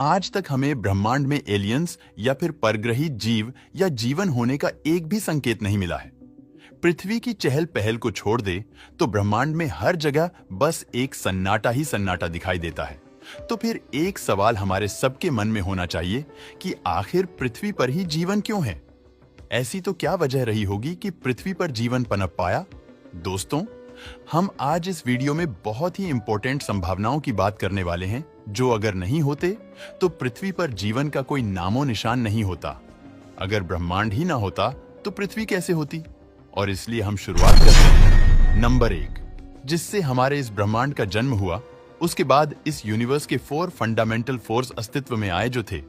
आज तक हमें ब्रह्मांड में एलियंस या फिर परग्रही जीव या जीवन होने का एक भी संकेत नहीं मिला है। पृथ्वी की चहल पहल को छोड़ दे तो ब्रह्मांड में हर जगह बस एक सन्नाटा ही सन्नाटा दिखाई देता है। तो फिर एक सवाल हमारे सबके मन में होना चाहिए कि आखिर पृथ्वी पर ही जीवन क्यों है? ऐसी तो क्या वजह रही होगी कि पृथ्वी पर जीवन पनप पाया? दोस्तों, हम आज इस वीडियो में बहुत ही इंपॉर्टेंट संभावनाओं की बात करने वाले हैं, जो अगर नहीं होते तो पृथ्वी पर जीवन का कोई नामो निशान नहीं होता। अगर ब्रह्मांड ही ना होता तो पृथ्वी कैसे होती? और इसलिए हम शुरुआत करते हैं। नंबर 1, जिससे हमारे इस ब्रह्मांड का जन्म हुआ, उसके बाद इस यूनिवर्स के 4 फंडामेंटल फोर्स अस्तित्व में आए, जो थे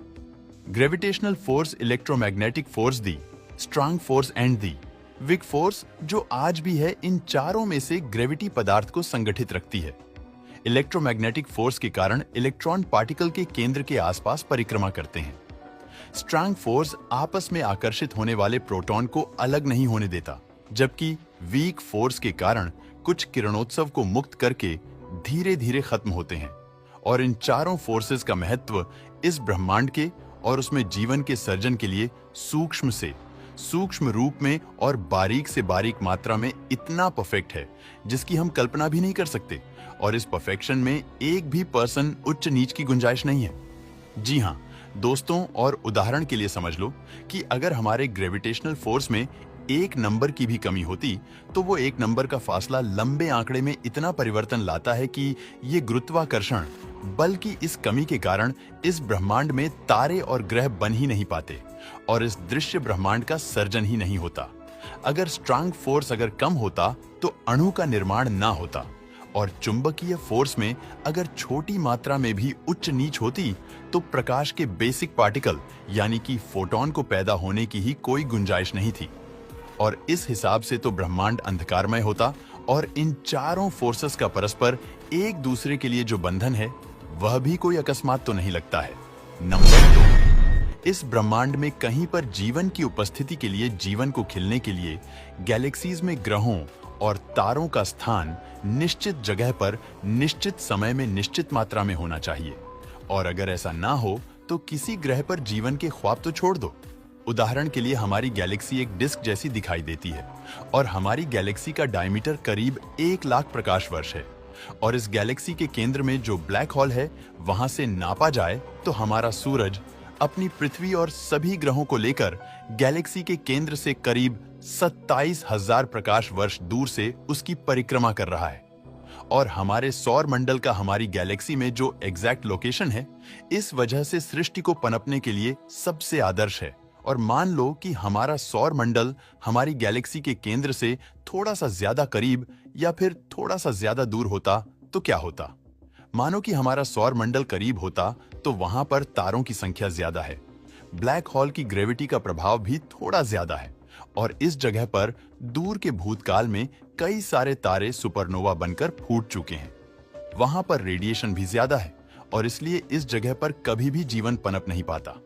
gravitational force, electromagnetic force the, strong force and the weak force, जो आज भी है। इन चारों में से ग्रेविटी पदार्थ को संगठित रखती है। इलेक्ट्रोमैग्नेटिक फोर्स के कारण इलेक्ट्रॉन पार्टिकल के केंद्र के आसपास परिक्रमा करते हैं। स्ट्रांग फोर्स आपस में आकर्षित होने वाले प्रोटॉन को अलग नहीं होने देता, जबकि वीक फोर्स के कारण कुछ किरणोत्सव को मुक्त करके धीरे धीरे खत्म होते हैं। और इन चारों फोर्सेस का महत्व इस ब्रह्मांड के और उसमें जीवन के सर्जन के लिए सूक्ष्म से सूक्ष्म रूप में और बारीक से बारीक मात्रा में इतना परफेक्ट है जिसकी हम कल्पना भी नहीं कर सकते। और इस परफेक्शन में एक भी पर्सन उच्च नीच की गुंजाइश नहीं है। जी हाँ दोस्तों, और उदाहरण के लिए समझ लो कि अगर हमारे ग्रेविटेशनल फोर्स में एक नंबर की भी कमी होती तो वो एक नंबर का फासला लंबे आंकड़े में इतना परिवर्तन लाता है कि ये गुरुत्वाकर्षण, बल्कि इस कमी के कारण इस ब्रह्मांड में तारे और ग्रह बन ही नहीं पाते और इस दृश्य ब्रह्मांड का सर्जन ही नहीं होता। अगर स्ट्रांग फोर्स अगर कम होता तो अणु का निर्माण ना होता, और चुंबकीय फोर्स में अगर छोटी मात्रा में भी उच्च नीच होती तो प्रकाश के बेसिक पार्टिकल यानी कि फोटॉन को पैदा होने की ही कोई गुंजाइश नहीं थी। और इस हिसाब से तो ब्रह्मांड अंधकारमय होता और इन चारों फोर्सेस का परस्पर एक दूसरे के लिए जो बंधन है वह भी कोई अकस्मात तो नहीं लगता है। नंबर 2, इस ब्रह्मांड में कहीं पर जीवन की उपस्थिति के लिए, जीवन को खिलने के लिए गैलेक्सीज में ग्रहों और तारों का स्थान निश्चित जगह पर निश्चित समय में निश्चित मात्रा में होना चाहिए। और अगर ऐसा ना हो तो किसी ग्रह पर जीवन के ख्वाब तो छोड़ दो। उदाहरण के लिए हमारी गैलेक्सी एक डिस्क जैसी दिखाई देती है और हमारी गैलेक्सी का डायमीटर करीब 1 लाख प्रकाश वर्ष है। और इस गैलेक्सी के केंद्र में जो ब्लैक होल है, वहां से नापा जाए तो हमारा सूरज अपनी पृथ्वी और सभी ग्रहों को लेकर गैलेक्सी के केंद्र से करीब 27,000 प्रकाश वर्ष दूर से उसकी परिक्रमा कर रहा है। और हमारे सौर मंडल का हमारी गैलेक्सी में जो एग्जैक्ट लोकेशन है, इस वजह से सृष्टि को पनपने के लिए सबसे आदर्श है। और मान लो कि हमारा सौर मंडल हमारी गैलेक्सी के केंद्र से थोड़ा सा ज्यादा करीब या फिर थोड़ा सा ज्यादा दूर होता तो क्या होता? मानो कि हमारा सौर मंडल करीब होता तो वहां पर तारों की संख्या ज्यादा है, ब्लैक होल की ग्रेविटी का प्रभाव भी थोड़ा ज्यादा है, और इस जगह पर दूर के भूतकाल में कई सारे तारे सुपरनोवा बनकर फूट चुके हैं। वहां पर रेडिएशन भी ज्यादा है और इसलिए इस जगह पर कभी भी जीवन पनप नहीं पाता।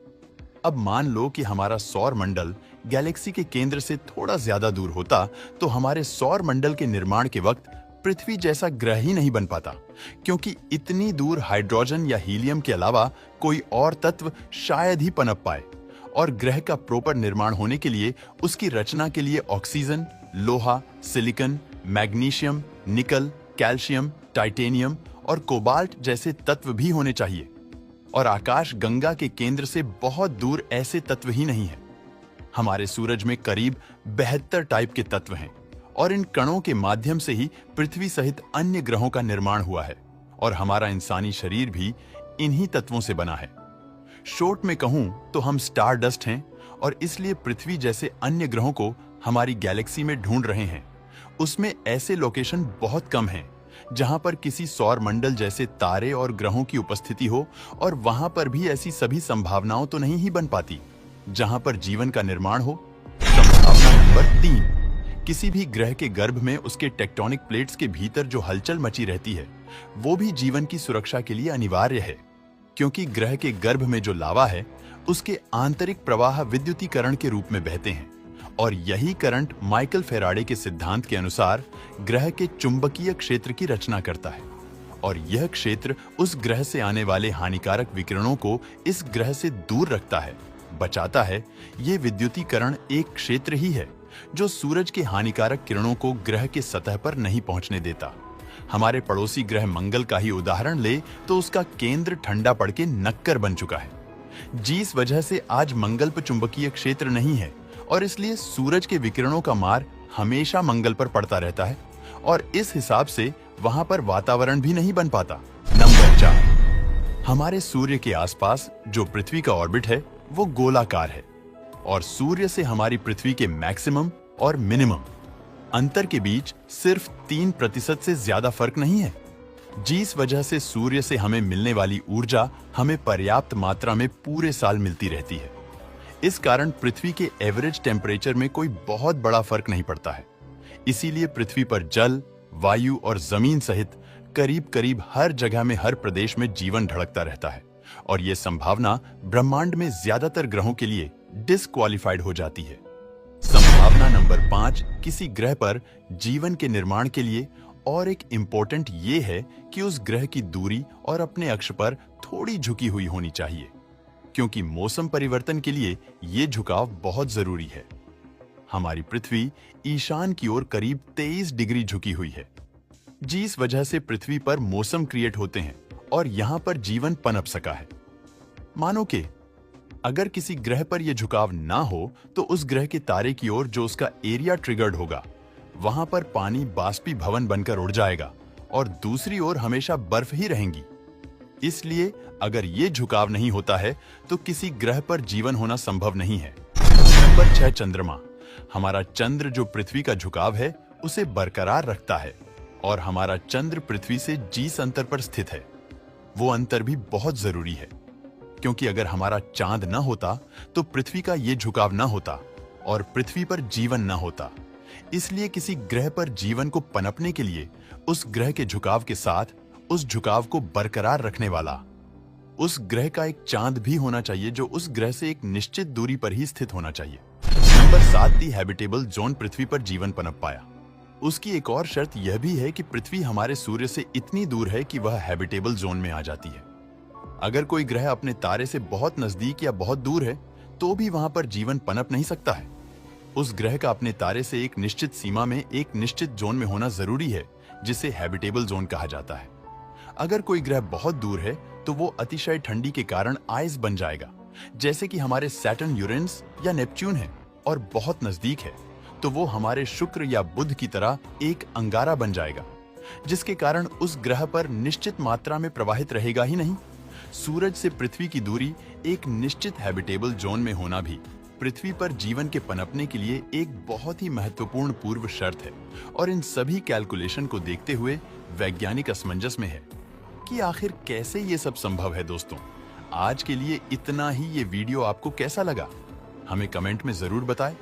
अब मान लो कि हमारा सौर मंडल गैलेक्सी के केंद्र से थोड़ा ज्यादा दूर होता तो हमारे सौर मंडल के निर्माण के वक्त पृथ्वी जैसा ग्रह ही नहीं बन पाता, क्योंकि इतनी दूर हाइड्रोजन या हीलियम के अलावा कोई और तत्व शायद ही पनप पाए। और ग्रह का प्रॉपर निर्माण होने के लिए उसकी रचना के लिए ऑक्सीजन, लोहा, सिलिकॉन, मैग्नीशियम, निकल, कैल्शियम, टाइटेनियम और कोबाल्ट जैसे तत्व भी होने चाहिए। और आकाश गंगा के केंद्र से बहुत दूर ऐसे तत्व ही नहीं है। हमारे सूरज में करीब 72 टाइप के तत्व हैं और इन कणों के माध्यम से ही पृथ्वी सहित अन्य ग्रहों का निर्माण हुआ है। और हमारा इंसानी शरीर भी इन्हीं तत्वों से बना है। शॉर्ट में कहूं तो हम स्टार डस्ट हैं और इसलिए पृथ्वी जैसे अन्य ग्रहों को हमारी गैलेक्सी में ढूंढ रहे हैं। उसमें ऐसे लोकेशन बहुत कम हैं जहां पर किसी सौर मंडल जैसे तारे और ग्रहों की उपस्थिति हो, और वहां पर भी ऐसी सभी संभावनाओं तो नहीं ही बन पाती जहां पर जीवन का निर्माण हो। संभावना नंबर 3, किसी भी ग्रह के गर्भ में उसके टेक्टोनिक प्लेट्स के भीतर जो हलचल मची रहती है वो भी जीवन की सुरक्षा के लिए अनिवार्य है, क्योंकि ग्रह के गर्भ में जो लावा है उसके आंतरिक प्रवाह विद्युतीकरण के रूप में बहते हैं और यही करंट माइकल फेराडे के सिद्धांत के अनुसार ग्रह के चुंबकीय क्षेत्र की रचना करता है। और यह क्षेत्र उस ग्रह से आने वाले हानिकारक विकिरणों को इस ग्रह से दूर रखता है, बचाता है। ये विद्युतीकरण एक क्षेत्र ही है जो सूरज के हानिकारक किरणों को ग्रह के सतह पर नहीं पहुंचने देता। हमारे पड़ोसी ग्रह मंगल का ही उदाहरण ले तो उसका केंद्र ठंडा पड़ के नक्कर बन चुका है, जिस वजह से आज मंगल पर चुंबकीय क्षेत्र नहीं है और इसलिए सूरज के विकिरणों का मार हमेशा मंगल पर पड़ता रहता है और इस हिसाब से वहां पर वातावरण भी नहीं बन पाता। नंबर 4, हमारे सूर्य के आसपास जो पृथ्वी का ऑर्बिट है वो गोलाकार है और सूर्य से हमारी पृथ्वी के मैक्सिमम और मिनिमम अंतर के बीच सिर्फ 3% से ज्यादा फर्क नहीं है, जिस वजह से सूर्य से हमें मिलने वाली ऊर्जा हमें पर्याप्त मात्रा में पूरे साल मिलती रहती है। इस कारण पृथ्वी के एवरेज टेम्परेचर में कोई बहुत बड़ा फर्क नहीं पड़ता है। इसीलिए पृथ्वी पर जल, वायु और जमीन सहित करीब करीब हर जगह में, हर प्रदेश में जीवन धड़कता रहता है और यह संभावना ब्रह्मांड में ज्यादातर ग्रहों के लिए डिस्क्वालिफाइड हो जाती है। संभावना नंबर 5, किसी ग्रह पर जीवन के निर्माण के लिए और एक इंपॉर्टेंट ये है कि उस ग्रह की दूरी और अपने अक्ष पर थोड़ी झुकी हुई होनी चाहिए, क्योंकि मौसम परिवर्तन के लिए ये झुकाव बहुत जरूरी है। हमारी पृथ्वी ईशान की ओर करीब 23 डिग्री झुकी हुई है, जिस वजह से पृथ्वी पर मौसम क्रिएट होते हैं और यहां पर जीवन पनप सका है। मानो कि अगर किसी ग्रह पर यह झुकाव ना हो तो उस ग्रह के तारे की ओर जो उसका एरिया ट्रिगर्ड होगा वहां पर पानी बाष्पीभवन बनकर उड़ जाएगा और दूसरी ओर हमेशा बर्फ ही रहेंगी। इसलिए अगर ये झुकाव नहीं होता है तो किसी ग्रह पर जीवन होना संभव नहीं है। नंबर 6, चंद्रमा। हमारा चंद्र जो पृथ्वी का झुकाव है उसे बरकरार रखता है और हमारा चंद्र पृथ्वी से जिस अंतर पर स्थित है वो अंतर भी बहुत जरूरी है, क्योंकि अगर हमारा चांद न होता तो पृथ्वी का ये झुकाव न होता और पृथ्वी पर जीवन न होता। इसलिए किसी ग्रह पर जीवन को पनपने के लिए उस ग्रह के झुकाव के साथ उस झुकाव को बरकरार रखने वाला उस ग्रह का एक चांद भी होना चाहिए जो उस ग्रह से एक निश्चित दूरी पर ही स्थित होना चाहिए। नंबर 7, दी हैबिटेबल जोन पृथ्वी पर जीवन पनप पाया। उसकी एक और शर्त यह भी है कि पृथ्वी हमारे सूर्य से इतनी दूर है कि वह हैबिटेबल जोन में आ जाती है। अगर कोई ग्रह अपने तारे से बहुत नजदीक या बहुत दूर है तो भी वहां पर जीवन पनप नहीं सकता है। उस ग्रह का अपने तारे से एक निश्चित सीमा में, एक निश्चित जोन में होना जरूरी है, जिसे हैबिटेबल जोन कहा जाता है। अगर कोई ग्रह बहुत दूर है तो वो अतिशय ठंडी के कारण आइस बन जाएगा, जैसे कि हमारे सैटर्न, यूरेनस या नेपच्यून है, और बहुत नजदीक है तो वो हमारे शुक्र या बुध की तरह एक अंगारा बन जाएगा, जिसके कारण उस ग्रह पर निश्चित मात्रा में प्रवाहित रहेगा ही नहीं। सूरज से पृथ्वी की दूरी एक निश्चित हैबिटेबल जोन में होना भी पृथ्वी पर जीवन के पनपने के लिए एक बहुत ही महत्वपूर्ण पूर्व शर्त है और इन सभी कैलकुलेशन को देखते हुए वैज्ञानिक असमंजस में है कि आखिर कैसे ये सब संभव है। दोस्तों, आज के लिए इतना ही। ये वीडियो आपको कैसा लगा हमें कमेंट में जरूर बताएं